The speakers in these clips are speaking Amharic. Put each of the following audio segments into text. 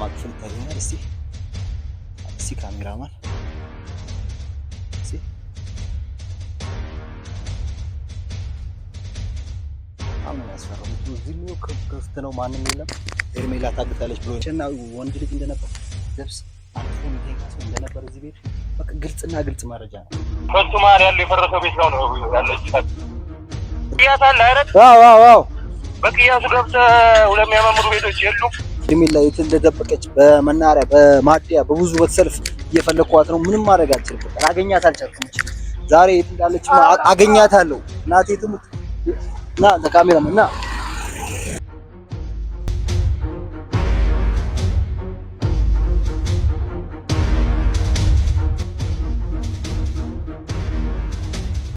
ጨለማ ክፍል ታገኛል። እስቲ ካሜራማን አሁን ያስፈራው እዚህ ነው። ክፍት ነው፣ ማንም የለም። ሄርሜላ ታግታለች ብሎ እና ወንድ ልጅ እንደነበር ልብስ አጥፎ የሚተኛ ሰው እንደነበር እዚህ ቤት በቃ ግልጽና ግልጽ መረጃ ነው። ከሱ ማር ያለው የፈረሰው ቤት ነው ያለች ቅያስ አለ አይደል? አዎ በቅያሱ ገብተህ ሁለት የሚያማምሩ ቤቶች የሉም። ሄርሜላ የት እንደተደበቀች በመናሪያ በማዲያ በብዙ በተሰልፍ እየፈለኳት ነው። ምንም ማድረግ አልችልም። በቃ አገኛት አልቻልኩም። ዛሬ የት እንዳለች አገኛታለሁ። እናቴ ትሙት እና ተካሜራም እና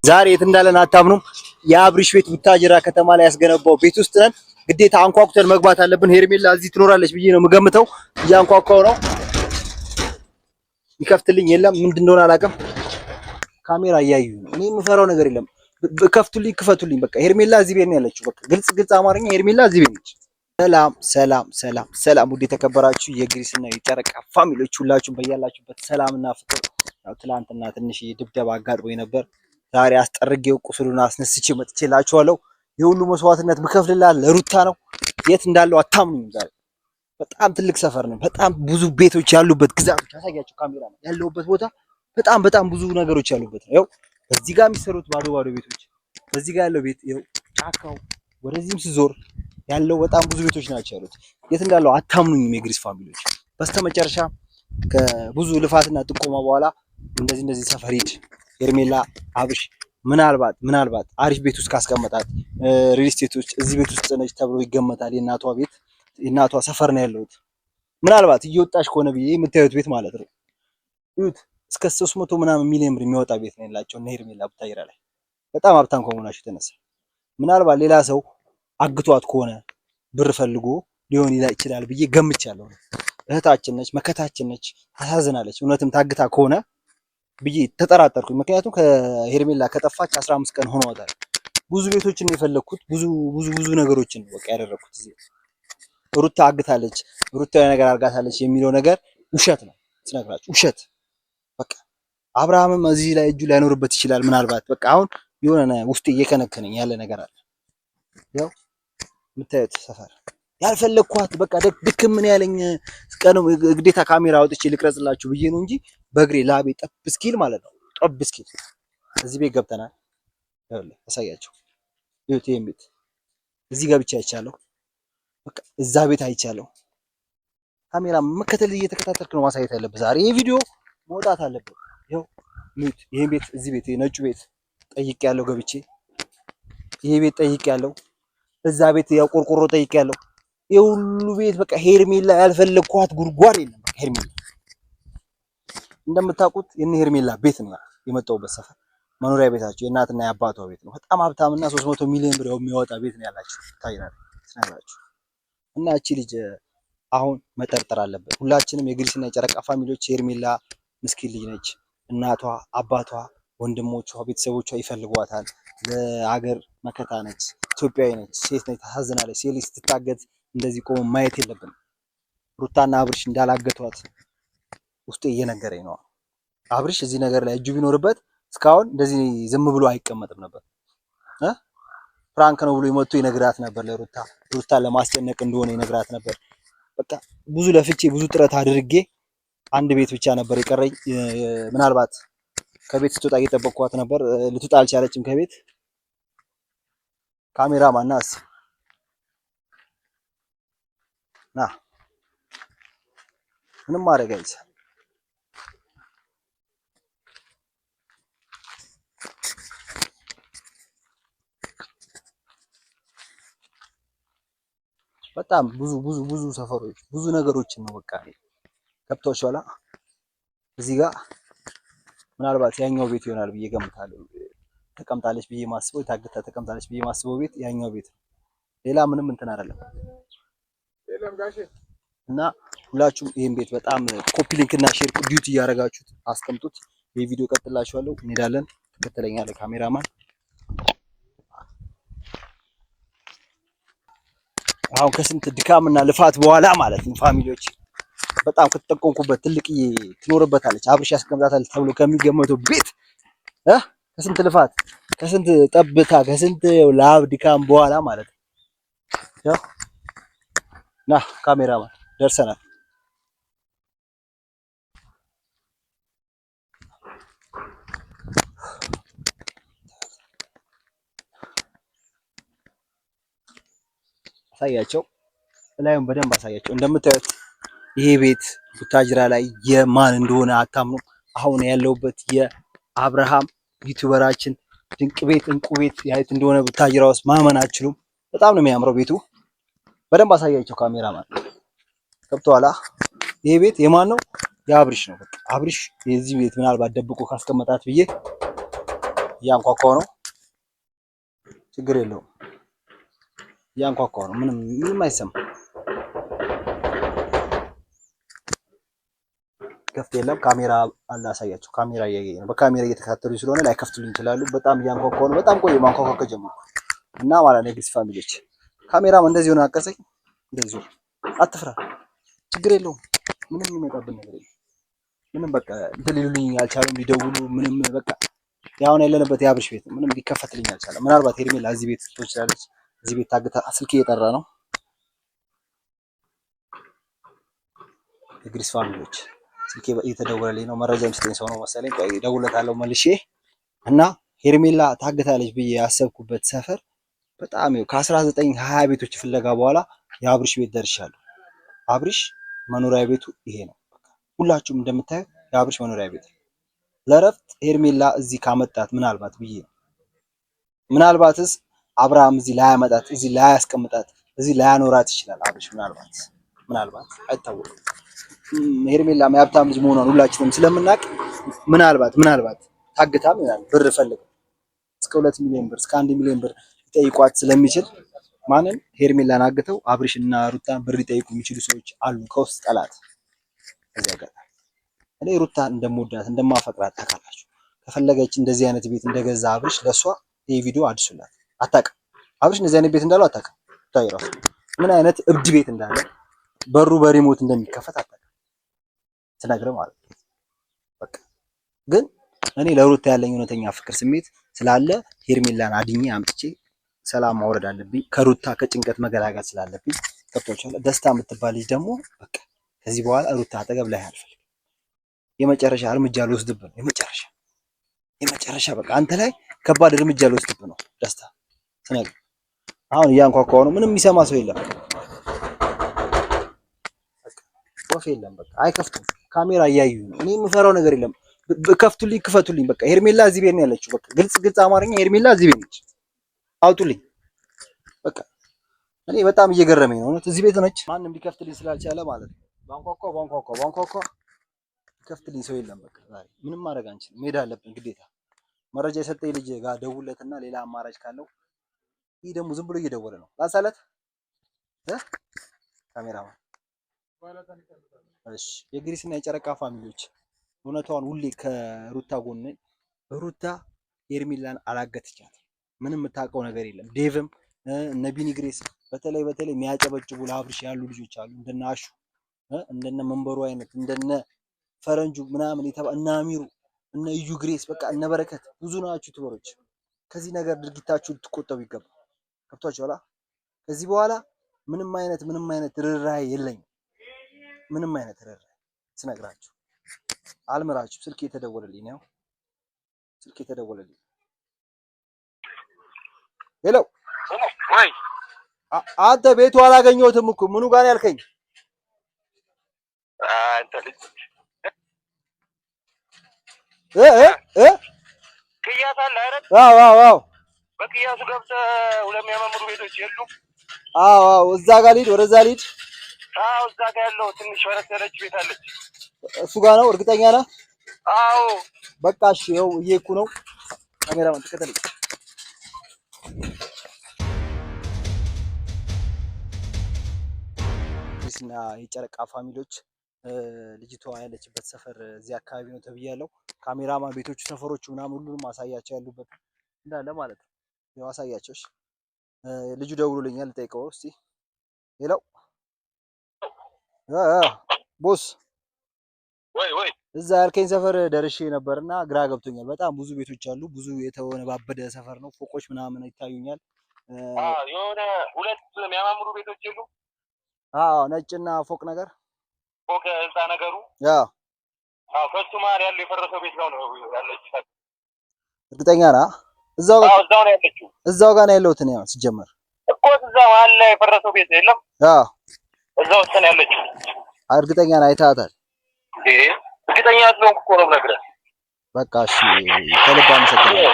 ዛሬ የት እንዳለን አታምኑም። የአብሪሽ ቤት ቡታጅራ ከተማ ላይ ያስገነባው ቤት ውስጥ ነን። ግዴታ አንኳኩተን መግባት አለብን። ሄርሜላ እዚህ ትኖራለች ብዬ ነው የምገምተው። እያንኳኳው ነው። ይከፍትልኝ የለም ምንድን እንደሆነ አላውቅም። ካሜራ እያዩ ነው። እኔ የምፈራው ነገር የለም። ከፍቱልኝ፣ ክፈቱልኝ። በቃ ሄርሜላ እዚህ ቤት ነው ያለችው። በቃ ግልጽ አማርኛ ሄርሜላ እዚህ ቤት ነች። ሰላም ውድ የተከበራችሁ የግሪስና የጨረቃ ፋሚሊዎች ሁላችሁም በያላችሁበት ሰላምና ፍቅር። ያው ትላንትና ትንሽ ድብደባ አጋጥሞኝ ነበር። ዛሬ አስጠርጌው ቁስሉን አስነስቼ መጥቼላችኋለሁ። የሁሉ መስዋዕትነት ምከፍልላት ለሩታ ነው። የት እንዳለው አታምኑኝ። ዛሬ በጣም ትልቅ ሰፈር ነው። በጣም ብዙ ቤቶች ያሉበት ግዛቶች ያሳያችሁ ካሜራ ነው ያለውበት ቦታ በጣም ብዙ ነገሮች ያሉበት ነው። ያው በዚህ ጋር የሚሰሩት ባዶ ቤቶች፣ በዚህ ጋር ያለው ቤት ይኸው ጫካው፣ ወደዚህም ሲዞር ያለው በጣም ብዙ ቤቶች ናቸው ያሉት። የት እንዳለው አታምኑኝም የግሪስ ፋሚሊዎች። በስተመጨረሻ ከብዙ ልፋትና ጥቆማ በኋላ እንደዚህ ሰፈር ሂድ ሄርሜላ አብርሽ ምናልባት አሪፍ ቤት ውስጥ ካስቀመጣት ሪል ስቴቶች እዚህ ቤት ውስጥ ነች ተብሎ ይገመታል። የእናቷ ሰፈር ነው ያለሁት። ምናልባት እየወጣች ከሆነ ብዬ የምታዩት ቤት ማለት ነው። እዩት፣ እስከ 300 ምናምን ሚሊዮን ብር የሚወጣ ቤት ነው ያላቸው እና ሄርሜላ ቡታጅራ ላይ በጣም ሀብታም ከመሆናቸው የተነሳ ምናልባት ሌላ ሰው አግቷት ከሆነ ብር ፈልጎ ሊሆን ይችላል ብዬ ገምቻለሁ። እህታችን ነች፣ መከታችን ነች፣ ታሳዝናለች። እውነትም ታግታ ከሆነ ብዬ ተጠራጠርኩኝ። ምክንያቱም ከሄርሜላ ከጠፋች 15 ቀን ሆኗታል። ብዙ ቤቶችን ነው የፈለኩት፣ ብዙ ነገሮችን በቃ ያደረኩት። እዚህ ሩታ አግታለች፣ ሩታ ነገር አርጋታለች የሚለው ነገር ውሸት ነው ስነግራችሁ፣ ውሸት በቃ። አብርሃምም እዚህ ላይ እጁ ላይኖርበት ይችላል ምናልባት። በቃ አሁን የሆነ ውስጤ እየከነከነኝ ያለ ነገር አለ። ያው የምታዩት ሰፈር ያልፈለኳት በቃ ድክም ምን ያለኝ ቀኑ ግዴታ ካሜራ አውጥቼ ልቅረጽላችሁ ብዬ ነው እንጂ በእግሬ ላቤ ጠብ እስኪል ማለት ነው። ጠብ እስኪል እዚህ ቤት ገብተናል። ይኸውልህ አሳያቸው። ይኸውት ይሄን ቤት እዚህ ገብቼ አይቻለሁ። በቃ እዛ ቤት አይቻለሁ። ካሜራ መከተል እየተከታተልክ ነው ማሳየት ያለብህ። ዛሬ ይሄ ቪዲዮ መውጣት አለበት። ይኸው ይሄን ቤት እዚህ ቤት ነጩ ቤት ጠይቄያለሁ ገብቼ። ይሄ ቤት ጠይቄያለሁ። እዛ ቤት ያው ቆርቆሮ ጠይቄያለሁ። የሁሉ ቤት በቃ ሄርሜላ ያልፈለኳት ጉድጓድ የለም። በቃ ሄርሜላ እንደምታውቁት የነ ሄርሜላ ቤት ነው የመጣሁበት ሰፈር መኖሪያ ቤታቸው የእናትና የአባቷ ቤት ነው። በጣም ሀብታምና 300 ሚሊዮን ብር የሚያወጣ ቤት ነው ያላችሁ ታይራችሁ። እና እቺ ልጅ አሁን መጠርጠር አለበት። ሁላችንም የግሪስና የጨረቃ ፋሚሊዎች ሄርሜላ ምስኪን ልጅ ነች። እናቷ፣ አባቷ፣ ወንድሞቿ፣ ቤተሰቦቿ ይፈልጓታል። ለሀገር መከታ ነች። ኢትዮጵያዊ ነች። ሴት ነች። ታሳዝናለች። ሴት ልጅ ስትታገት እንደዚህ ቆሞ ማየት የለብንም። ሩታና አብርሽ እንዳላገቷት ውስጤ እየነገረኝ ነው። አብርሽ እዚህ ነገር ላይ እጁ ቢኖርበት እስካሁን እንደዚህ ዝም ብሎ አይቀመጥም ነበር። ፍራንክ ነው ብሎ ይመጡ ይነግራት ነበር ለሩታ። ሩታን ለማስጨነቅ እንደሆነ ይነግራት ነበር። በቃ ብዙ ለፍቼ ብዙ ጥረት አድርጌ አንድ ቤት ብቻ ነበር የቀረኝ። ምናልባት ከቤት ስትወጣ እየጠበቅኳት ነበር። ልትወጣ አልቻለችም ከቤት። ካሜራማን ናስ ና ምንም ማድረግ አይቻልም። በጣም ብዙ ሰፈሮች ብዙ ነገሮችን ነው በቃ ገብቷችኋል። እዚህ ጋር ምናልባት ያኛው ቤት ይሆናል ብዬ ገምታለሁ። ተቀምጣለች ብዬ ማስበው ታግታ ተቀምጣለች ብዬ ማስበው ቤት ያኛው ቤት ነው። ሌላ ምንም እንትን አይደለም። እና ሁላችሁም ይሄን ቤት በጣም ኮፒ ሊንክ እና ሼር ዲዩቲ እያደረጋችሁት አስቀምጡት። ይሄ ቪዲዮ ቀጥላችኋለሁ። እንሄዳለን። ተከተለኛለህ ካሜራማን። አሁን ከስንት ድካምና ልፋት በኋላ ማለት ነው ፋሚሊዎች በጣም ከተጠቆምኩበት ትልቅዬ ትኖርበታለች አብርሽ ያስቀምጣታል ተብሎ ከሚገመተው ቤት ከስንት ልፋት ከስንት ጠብታ ከስንት ላብ ድካም በኋላ ማለት ነው። ና ካሜራማን ደርሰናል። አሳያቸው፣ ላዩን በደንብ አሳያቸው። እንደምታዩት ይሄ ቤት ቡታጅራ ላይ የማን እንደሆነ አታምኑ። አሁን ያለውበት የአብርሃም ዩቲዩበራችን ድንቅ ቤት እንቁ ቤት ያይት እንደሆነ ቡታጅራ ውስጥ ማመን አትችሉም። በጣም ነው የሚያምረው ቤቱ። በደንብ አሳያቸው ካሜራማን። ገብቶሃል? ይሄ ቤት የማን ነው? የአብርሽ ነው። በቃ አብርሽ የዚህ ቤት ምናልባት ደብቆ ካስቀመጣት ብዬ እያንኳኳው ነው። ችግር የለውም እያንኳኳው ነው። ምንም አይሰማም። ከፍት የለም። ካሜራ አላሳያቸው። ካሜራ እያየኝ ነው። በካሜራ እየተከታተሉ ስለሆነ ላይከፍቱልኝ ይችላሉ። በጣም እያንኳኳው ነው። በጣም ቆየ ማንኳኳ ከጀመርኩ እና ማለት ነው። የግስ ፋሚሊዎች ካሜራም እንደዚህ ሆነ አቀሰኝ። እንደዚህ አትፍራ፣ ችግር የለውም። ምንም የሚመጣብን ነገር የለም። ምንም በቃ እንትን ሊሉልኝ አልቻሉም። ሊደውሉ ምንም በቃ ያሁን ያለንበት የአብርሽ ቤት ምንም ሊከፈትልኝ አልቻለም። ምናልባት ሄርሜላ እዚህ ቤት ትችላለች። እዚህ ቤት ታግታ ስልክ እየጠራ ነው። የግሪስ ፋሚሊዎች ስልክ እየተደወለልኝ ነው። መረጃ የሚሰጠኝ ሰው ነው መሰለኝ። ቆይ እደውልለታለሁ መልሼ እና ሄርሜላ ታግታለች ብዬ ያሰብኩበት ሰፈር በጣም ከ19-20 ቤቶች ፍለጋ በኋላ የአብርሽ ቤት ደርሻለሁ። አብርሽ መኖሪያ ቤቱ ይሄ ነው። ሁላችሁም እንደምታዩት የአብርሽ መኖሪያ ቤት ለረፍት ሄርሜላ እዚህ ካመጣት ምናልባት ብዬ ነው። ምናልባትስ አብርሃም እዚህ ላያመጣት፣ እዚህ ላያስቀምጣት፣ እዚህ ላያኖራት ይችላል። አብርሽ ምናልባት አይታወቅም። ሄርሜላም የሀብታም ልጅ መሆኗን ሁላችንም ስለምናውቅ ምናልባት ታግታም ይላል ብር ፈልገው እስከ 2 ሚሊዮን ብር እስከ 1 ሚሊዮን ብር ሊጠይቋት ስለሚችል ማንን ሄርሜላን አግተው አብርሽ እና ሩታን ብር ሊጠይቁ የሚችሉ ሰዎች አሉ ከውስጥ ጠላት። እዚያ ጋር እኔ ሩታን እንደምወዳት እንደማፈቅራት ታውቃላችሁ። ከፈለገች እንደዚህ አይነት ቤት እንደገዛ አብርሽ ለሷ ይሄ ቪዲዮ አድርሱላት። አታውቅም አብርሽ እንደዚህ አይነት ቤት እንዳለው አታውቅም። ታይራሱ ምን አይነት እብድ ቤት እንዳለ በሩ በሪሞት እንደሚከፈት አታውቅም። ትነግረው ማለት ነው። በቃ ግን እኔ ለሩታ ያለኝ እውነተኛ ፍቅር ስሜት ስላለ ሄርሜላን አድኜ አምጥቼ ሰላም ማውረድ አለብኝ። ከሩታ ከጭንቀት መገላገል ስላለብኝ ከብቶቻለ ደስታ የምትባል ልጅ ደግሞ በቃ ከዚህ በኋላ ሩታ አጠገብ ላይ አልፈልግም። የመጨረሻ እርምጃ ልወስድብህ ነው። የመጨረሻ በቃ አንተ ላይ ከባድ እርምጃ ልወስድብህ ነው። ደስታ ትነግረው አሁን እያንኳኳው ነው። ምንም የሚሰማ ሰው የለም። ወፍ የለም። በቃ አይከፍቱም። ካሜራ እያዩ ነው። እኔ የምፈራው ነገር የለም። ከፍቱልኝ፣ ክፈቱልኝ። በቃ ሄርሜላ እዚህ ቤት ነው ያለችው። በቃ ግልጽ አማርኛ ሄርሜላ እዚህ ቤት ነች። አውጡልኝ። በቃ እኔ በጣም እየገረመኝ ነው እውነት። እዚህ ቤት ነች። ማንም ሊከፍትልኝ ስላልቻለ ማለት ነው። ባንኳኳ ሊከፍትልኝ ሰው የለም። በቃ ዛሬ ምንም ማድረግ አንችልም። መሄድ አለብን ግዴታ። መረጃ የሰጠኝ ልጅ ጋር ደውለትና ሌላ አማራጭ ካለው ይህ ደግሞ ዝም ብሎ እየደወለ ነው። ላንሳለት ካሜራማን። እሺ የግሪስና የጨረቃ ፋሚሊዎች እውነቷን ሁሌ ከሩታ ጎን። ሩታ ሄርሜላን አላገተቻት። ምንም የምታውቀው ነገር የለም። ዴቭም እነ ቢኒ ግሬስ በተለይ የሚያጨበጭቡ ለአብርሽ ያሉ ልጆች አሉ። እንደነ አሹ እንደነ መንበሩ አይነት እንደነ ፈረንጁ ምናምን እነ አሚሩ እነ እዩ ግሬስ በቃ እነ በረከት ብዙ ናችሁ ዩቲዩበሮች። ከዚህ ነገር ድርጊታችሁ ልትቆጠቡ ይገባል። ከብቷችኋል። ከዚህ በኋላ ምንም አይነት ርህራሄ የለኝም። ምንም አይነት ርህራሄ ስነግራችሁ አልምራችሁ። ስልክ የተደወለልኝ ነው። ሄሎ ወይ አንተ ቤቱ አላገኘሁትም እኮ ምኑ ጋር ያልከኝ? አንተ ልጅ ቅያስ አለ አይደል? አዎ በቅያሱ ገብተህ ሁለት የሚያማምሩ ቤቶች የሉም? አዎ እዛ ጋር ልሂድ፣ ወደዛ ልሂድ። አዎ እዛ ጋር ያለው ትንሽ ወረስ ያለች ቤት አለች። እሱ ጋር ነው? እርግጠኛ ነህ? አዎ በቃ እሺ፣ ይኸው እየሄድኩ ነው። ካሜራማን ተከተለኝ። ግሪስና የጨረቃ ፋሚሊዎች ልጅቷ ያለችበት ሰፈር እዚህ አካባቢ ነው ተብያለሁ። ካሜራማን ቤቶቹ፣ ሰፈሮቹ ምናምን ሁሉንም አሳያቸው ያሉበት እንዳለ ማለት ነው። ያው አሳያቸው። እሺ ልጁ ደውሎልኛል፣ ልጠይቀው እስቲ። ሄሎ ቦስ ወይ እዛ ያልከኝ ሰፈር ደርሼ ነበርና ግራ ገብቶኛል። በጣም ብዙ ቤቶች አሉ። ብዙ የተወነባበደ ሰፈር ነው። ፎቆች ምናምን ይታዩኛል። የሆነ ሁለት የሚያማምሩ ቤቶች የሉ? አዎ ነጭና ፎቅ ነገር ፎቅ ህንፃ ነገሩ ከሱ መሀል ያለው የፈረሰው ቤት ነው ያለችው። እርግጠኛ ነህ? እዛው ነው ያለችው። እዛው ጋር ነው ያለሁት እኔ ሲጀመር እኮ እዛ መሀል ላይ የፈረሰው ቤት የለም? እዛው ውስጥ ነው ያለችው። እርግጠኛ ነህ? አይተሃታል? እርግጠኛ ስለሆንኩ እኮ ነው የምነግርህ። በቃ እሺ፣ ከልብ አመሰግናለሁ።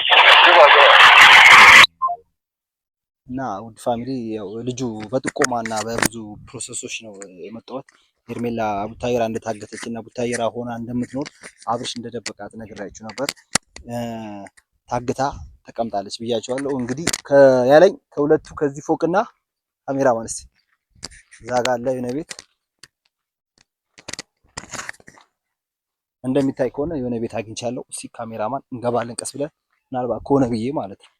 እና ውድ ፋሚሊ ያው ልጁ በጥቆማና በብዙ ፕሮሰሶች ነው የመጣሁት። ሄርሜላ ቡታየራ እንደታገተች እና ቡታየራ ሆና እንደምትኖር አብርሽ እንደደበቃት ነግራችሁ ነበር። ታግታ ተቀምጣለች ብያቸዋለሁ። እንግዲህ ያለኝ ከሁለቱ ከዚህ ፎቅና ካሜራ ማለት እዛ ጋር አለ የሆነ ቤት እንደሚታይ ከሆነ የሆነ ቤት አግኝቻለሁ። እስኪ ካሜራማን እንገባለን ቀስ ብለን ምናልባት ከሆነ ብዬ ማለት ነው።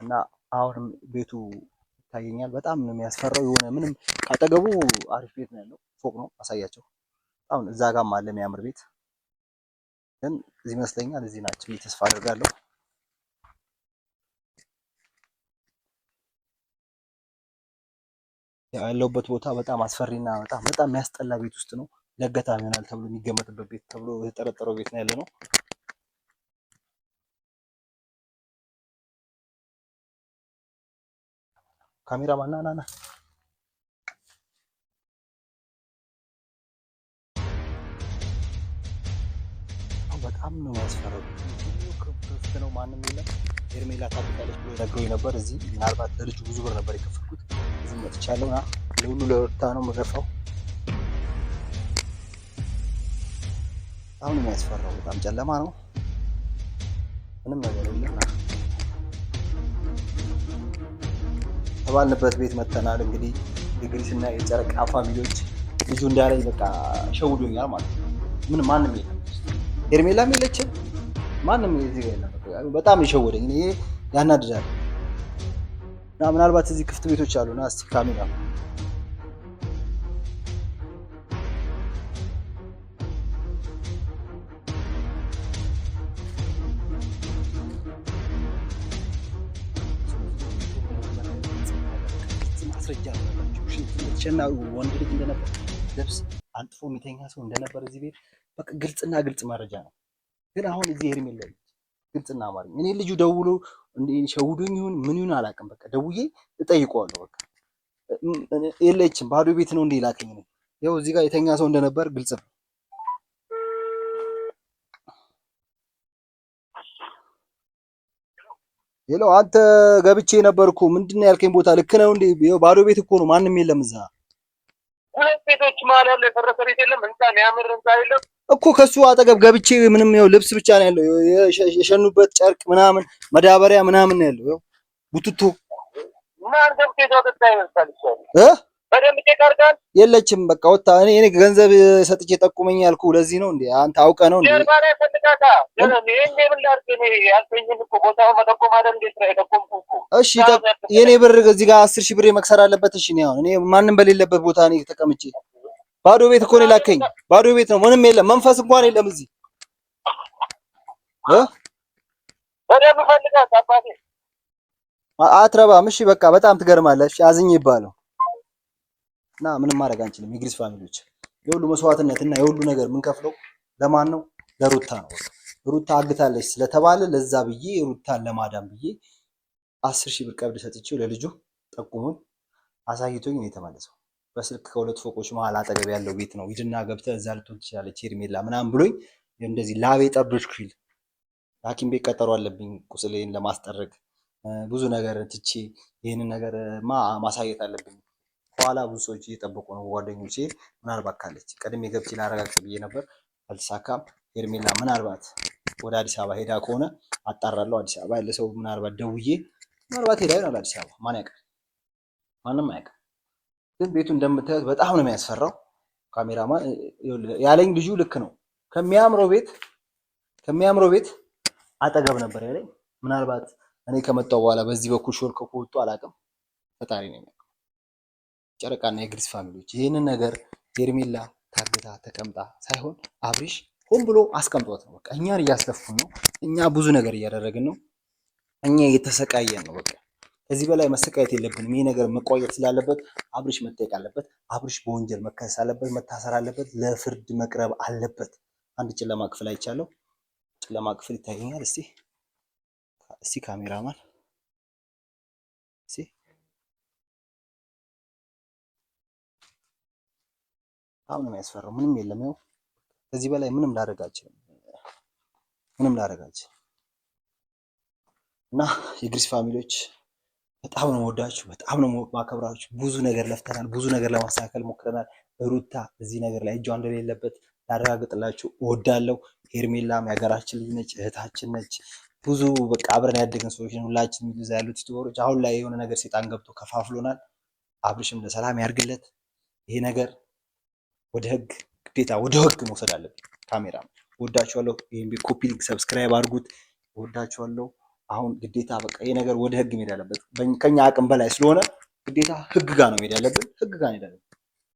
እና አሁንም ቤቱ ይታየኛል። በጣም ነው የሚያስፈራው። የሆነ ምንም ካጠገቡ አሪፍ ቤት ነው ያለው፣ ፎቅ ነው አሳያቸው። አሁን እዛ ጋርም አለ የሚያምር ቤት፣ ግን እዚህ ይመስለኛል እዚህ ናቸው ብዬ ተስፋ አደርጋለሁ። ያለውበት ቦታ በጣም አስፈሪና በጣም የሚያስጠላ ቤት ውስጥ ነው። ለገታ ይሆናል ተብሎ የሚገመትበት ቤት ተብሎ የተጠረጠረው ቤት ነው ያለ ነው። ካሜራማን ና በጣም ነው የሚያስፈራው። ክፍት ነው፣ ማንም የለም። ሄርሜላ ታብቃለች ብሎ ነግሮኝ ነበር። እዚህ ምናልባት ለልጁ ብዙ ብር ነበር የከፈልኩት። እዚህ መጥቻለሁ። ና ለሁሉ ለወጣ ነው የምገፋው። በጣም ነው የሚያስፈራው። በጣም ጨለማ ነው፣ ምንም ነገር የለም። ተባልንበት ቤት መተናል። እንግዲህ የግሪስና የጨረቃ ፋሚሊዎች ልጁ እንዳለኝ በቃ ሸውዶኛል ማለት ነው። ምን ማንም የለም፣ ሄርሜላም የለችም፣ ማንም እዚህ ጋር የለም። በጣም የሸወደኝ ይሄ ያናድዳል። እና ምናልባት እዚህ ክፍት ቤቶች አሉና እስቲ ካሜራ ማስረጃ ነው። ወንድ ልጅ እንደነበር ልብስ አንጥፎ የሚተኛ ሰው እንደነበር እዚህ ቤት በቃ ግልጽና ግልጽ መረጃ ነው። ግን አሁን እዚህ ሄርሜላ ግልጽና አማርኛ እኔ ልጁ ደውሎ ሸውዶኝ ይሁን ምን ይሁን አላውቅም። በቃ ደውዬ እጠይቀዋለሁ። በቃ የለችም፣ ባዶ ቤት ነው እንዴ ላከኝ ነው። ያው እዚህ ጋር የተኛ ሰው እንደነበር ግልጽ ነው። ሄሎ፣ አንተ ገብቼ ነበርኩ። ምንድን ነው ያልከኝ ቦታ ልክ ነው እንዴ? ያው ባዶ ቤት እኮ ነው፣ ማንም የለም እዛ። ሁለት ቤቶች መሀል ያለው የፈረሰ ቤት የለም? ህንፃ የሚያምር ህንፃ የለም እኮ ከሱ አጠገብ ገብቼ ምንም ያው ልብስ ብቻ ነው ያለው፣ የሸኑበት ጨርቅ ምናምን መዳበሪያ ምናምን ነው ያለው። ያው ቡትቶ ማን ገብቶ የተወጣ ይመስላል በደንብ ጨቃርጋል። የለችም በቃ ወጣ። እኔ ገንዘብ ሰጥቼ ጠቁመኝ ያልኩ ለዚህ ነው እንዴ? አንተ አውቀህ ነው እንዴ? ጀርባ ላይ ፈልጋታ እኔ ምን ላድርግ? እኔ ያልከኝን እኮ ቦታው መጠቆም አይደል እንዴ? ስራ የጠቆምኩ እኮ። እሺ የኔ ብር እዚህ ጋር 10 ሺህ ብር መክሰር አለበት። እሺ እኔ ማንም በሌለበት ቦታ እኔ ተቀምጬ ባዶ ቤት እኮ ነው ላከኝ። ባዶ ቤት ነው፣ ምንም የለም፣ መንፈስ እንኳን የለም እዚህ በደንብ ፈልጋት አባቴ። አትረባም። እሺ በቃ በጣም ትገርማለህ። እሺ አዝኝ ይባለው እና ምንም ማድረግ አንችልም። የግሪስ ፋሚሊዎች የሁሉ መስዋዕትነት እና የሁሉ ነገር የምንከፍለው ለማን ነው? ለሩታ ነው። ሩታ አግታለች ስለተባለ ለዛ ብዬ ሩታን ለማዳን ብዬ 10 ሺህ ብር ቀብድ ሰጥቼው ለልጁ ጠቁሙኝ አሳይቶኝ ነው የተመለሰው። በስልክ ከሁለት ፎቆች መሀል አጠገብ ያለው ቤት ነው፣ ሂድና ገብተህ እዛ ልትሆን ትችላለች ሄርሜላ ምናምን ብሎኝ እንደዚህ ላቤ ጠብሽ ኩል ሐኪም ቤት ቀጠሮ አለብኝ ቁስሌን ለማስጠረግ ብዙ ነገር ትቼ ይህንን ነገር ማሳየት አለብኝ። ከኋላ ብዙ ሰዎች እየጠበቁ ነው ጓደኞቼ። ምናልባት ካለች ቀድሜ ገብቼ ላረጋግጥ ብዬ ነበር፣ አልተሳካም። ሄርሜላ ምናልባት ወደ አዲስ አበባ ሄዳ ከሆነ አጣራለሁ። አዲስ አበባ ያለ ሰው ምናልባት ደውዬ ምናልባት ሄዳ ይሆናል አዲስ አበባ፣ ማን ያውቃል? ማንም አያውቅም። ግን ቤቱ እንደምታዩት በጣም ነው የሚያስፈራው። ካሜራማን ያለኝ ልጁ ልክ ነው። ከሚያምረው ቤት አጠገብ ነበር ያለኝ። ምናልባት እኔ ከመጣሁ በኋላ በዚህ በኩል ሾልከው ከወጡ አላውቅም። ፈጣሪ ነው የሚያውቀው። ጨረቃና የግሪስ ፋሚሊዎች ይህንን ነገር ሄርሜላ ታግታ ተቀምጣ ሳይሆን አብሪሽ ሆን ብሎ አስቀምጧት ነው። በቃ እኛን እያስለፉን ነው። እኛ ብዙ ነገር እያደረግን ነው። እኛ እየተሰቃየን ነው። በቃ ከዚህ በላይ መሰቃየት የለብንም። ይህ ነገር መቆየት ስላለበት አብሪሽ መጠየቅ አለበት። አብሪሽ በወንጀል መከሰስ አለበት፣ መታሰር አለበት፣ ለፍርድ መቅረብ አለበት። አንድ ጨለማ ክፍል አይቻለሁ። ጨለማ ክፍል ይታየኛል። እስቲ ካሜራማን በጣም ነው የሚያስፈራው። ምንም የለም። ያው ከዚህ በላይ ምንም ላደርግ አልችልም። እና የግሪስ ፋሚሊዎች በጣም ነው የምወዳችሁ፣ በጣም ነው ማከብራችሁ። ብዙ ነገር ለፍተናል፣ ብዙ ነገር ለማስተካከል ሞክረናል። ሩታ እዚህ ነገር ላይ እጇ እንደሌለበት ላረጋግጥላችሁ እወዳለሁ። ሄርሜላም የሀገራችን ልጅ ነች፣ እህታችን ነች። ብዙ በቃ አብረን ያደግን ሰዎች ሁላችን እዛ ያሉት ዩቲዩበሮች። አሁን ላይ የሆነ ነገር ሴጣን ገብቶ ከፋፍሎናል። አብርሽም ለሰላም ያርግለት። ይሄ ነገር ወደ ህግ ግዴታ ወደ ህግ መውሰድ አለብን። ካሜራ ወዳችኋለሁ። ይሄን ኮፒ ሊንክ ሰብስክራይብ አድርጉት። ወዳችኋለሁ። አሁን ግዴታ በቃ ይሄ ነገር ወደ ህግ መሄድ አለበት። ከኛ አቅም በላይ ስለሆነ ግዴታ ህግ ጋር ነው መሄድ ያለብን። ህግ ጋር እንሄዳለን።